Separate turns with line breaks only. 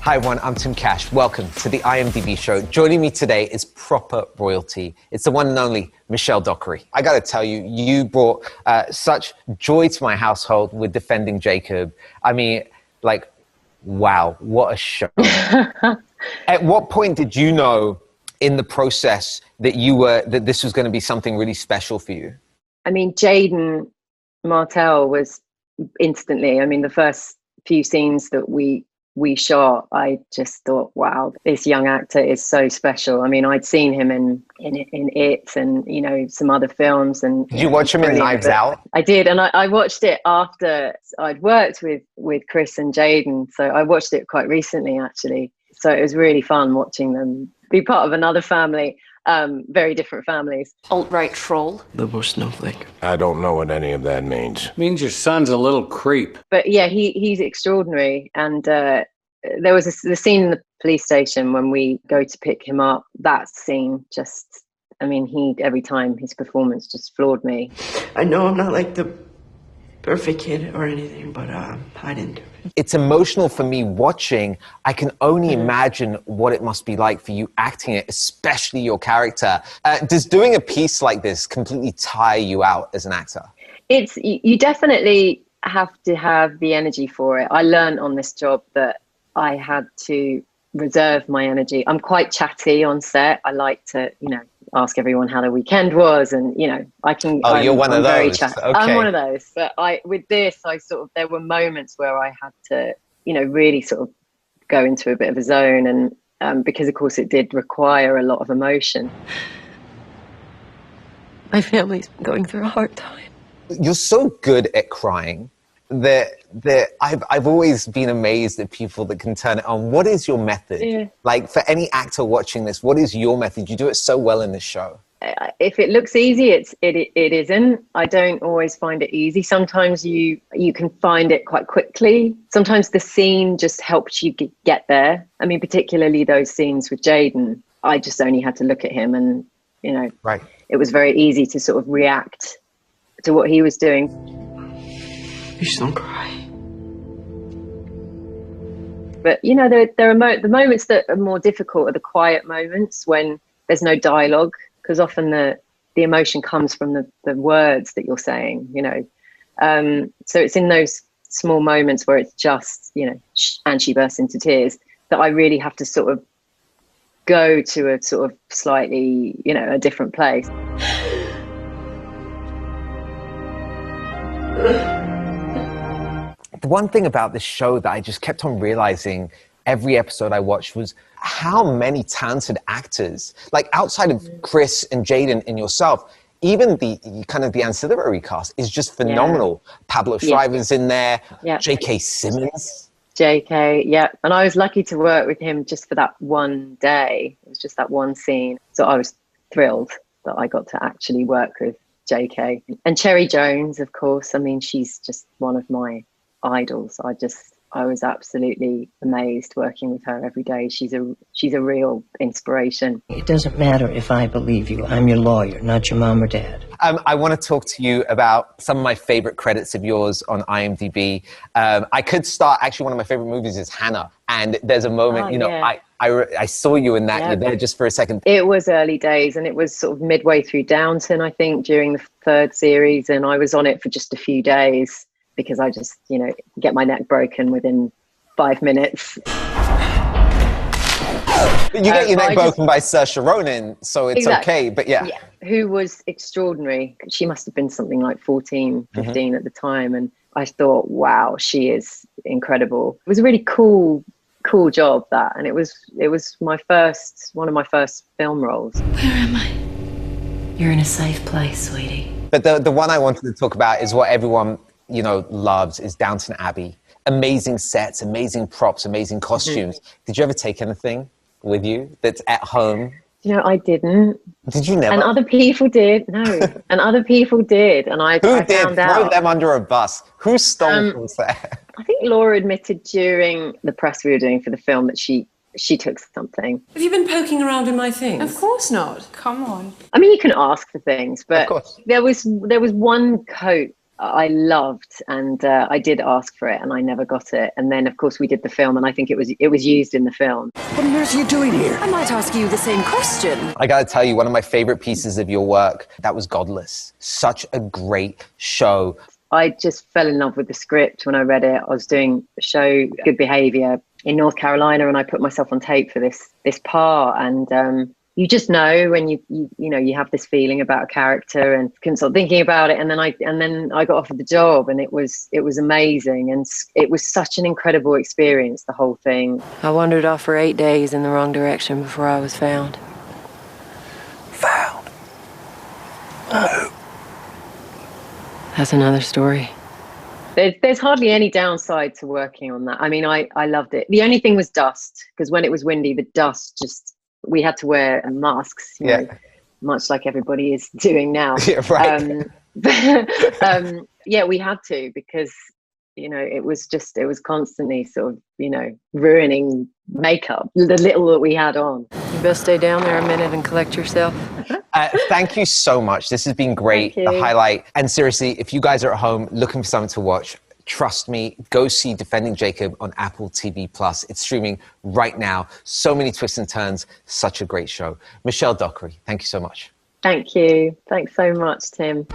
Hi everyone, I'm Tim Cash. Welcome to the IMDb show. Joining me today is proper royalty. It's the one and only Michelle Dockery. I gotta tell you, you brought such joy to my household with defending Jacob. I mean, like, wow, what a show. At what point did you know in the process that this was gonna be something really special for you?
I mean, Jaden Martell was instantly, I mean, the first few scenes that we shot, I just thought, wow, this young actor is so special. I mean, I'd seen him in It and, you know, some other films. And
did you watch him in Knives Out?
I did, and I watched it after I'd worked with Chris and Jaden. So I watched it quite recently, actually. So it was really fun watching them be part of another family. Very different families.
Alt-right troll.
Liberal snowflake.
I don't know what any of that means.
Means your son's a little creep.
But yeah, he's extraordinary. And there was the scene in the police station when we go to pick him up. That scene just, I mean, every time his performance just floored me.
I know I'm not like the perfect kid or anything, but I didn't do it.
It's emotional for me watching. I can only imagine what it must be like for you acting it, especially your character. Does doing a piece like this completely tire you out as an actor?
You definitely have to have the energy for it. I learned on this job that I had to reserve my energy. I'm quite chatty on set. I like to, you know, ask everyone how their weekend was, and you know,
you're one of those. Okay.
I'm one of those. But with this, there were moments where I had to, you know, really sort of go into a bit of a zone, and because of course it did require a lot of emotion.
My family's been going through a hard time.
You're so good at crying that I've always been amazed at people that can turn it on. What is your method?
Yeah.
Like, for any actor watching this, what is your method? You do it so well in this show.
If it looks easy, it isn't. I don't always find it easy. Sometimes you can find it quite quickly. Sometimes the scene just helps you get there. I mean, particularly those scenes with Jaden, I just only had to look at him and, you know,
right. It
was very easy to sort of react to what he was doing.
Please don't cry.
But, you know, there are the moments that are more difficult are the quiet moments when there's no dialogue, because often the emotion comes from the words that you're saying, you know. So it's in those small moments where it's just, you know, and she bursts into tears, that I really have to sort of go to a sort of slightly, you know, a different place.
The one thing about this show that I just kept on realizing every episode I watched was how many talented actors, like outside of Chris and Jaden and yourself, even the kind of the ancillary cast is just phenomenal. Yeah. Pablo Schreiber's in there, J.K. Simmons.
J.K., yeah. And I was lucky to work with him just for that one day. It was just that one scene. So I was thrilled that I got to actually work with J.K. And Cherry Jones, of course. I mean, she's just one of my idols. I was absolutely amazed working with her every day. She's a real inspiration.
It doesn't matter if I believe you. I'm your lawyer, not your mom or dad.
I want to talk to you about some of my favorite credits of yours on IMDb. I could start, actually, one of my favorite movies is Hannah. And there's a moment, I saw you in that. You're there just for a second.
It was early days, and it was sort of midway through Downton, I think, during the third series. And I was on it for just a few days, because I just, you know, get my neck broken within 5 minutes.
But you get your neck broken by Saoirse Ronan, so it's okay, but yeah.
Who was extraordinary. She must have been something like 14, 15 at the time. And I thought, wow, she is incredible. It was a really cool job, that. And it was one of my first film roles.
Where am I? You're in a safe place, sweetie.
But the one I wanted to talk about is what everyone, you know, loves, is Downton Abbey. Amazing sets, amazing props, amazing costumes. Did you ever take anything with you that's at home?
You know, I didn't.
Did you never?
And other people did. No. And other people did. And I
found out. Throw them under a bus. Who stole from set?
I think Laura admitted during the press we were doing for the film that she took something.
Have you been poking around in my things?
Of course not. Come on.
I mean, you can ask for things, but
of course.
there was one coat I loved, and I did ask for it, and I never got it. And then, of course, we did the film, and I think it was used in the film.
What on earth are you doing here?
I might ask you the same question.
I gotta tell you, one of my favorite pieces of your work, that was Godless. Such a great show.
I just fell in love with the script when I read it. I was doing a show, Good Behaviour, in North Carolina, and I put myself on tape for this part. And you just know when you have this feeling about a character, and couldn't stop thinking about it. And then I got offered the job, and it was amazing, and it was such an incredible experience, the whole thing.
I wandered off for 8 days in the wrong direction before I was found.
Found? Who?
That's another story.
There's hardly any downside to working on that. I mean, I loved it. The only thing was dust, because when it was windy, the dust we had to wear masks, you know, much like everybody is doing now.
Yeah, right.
Yeah, we had to, because, you know, it was constantly sort of, you know, ruining makeup, the little that we had on.
You best stay down there a minute and collect yourself.
Thank you so much. This has been great. The highlight. And seriously, if you guys are at home looking for something to watch, trust me, go see Defending Jacob on Apple TV+. It's streaming right now. So many twists and turns. Such a great show. Michelle Dockery, thank you so much.
Thank you. Thanks so much, Tim.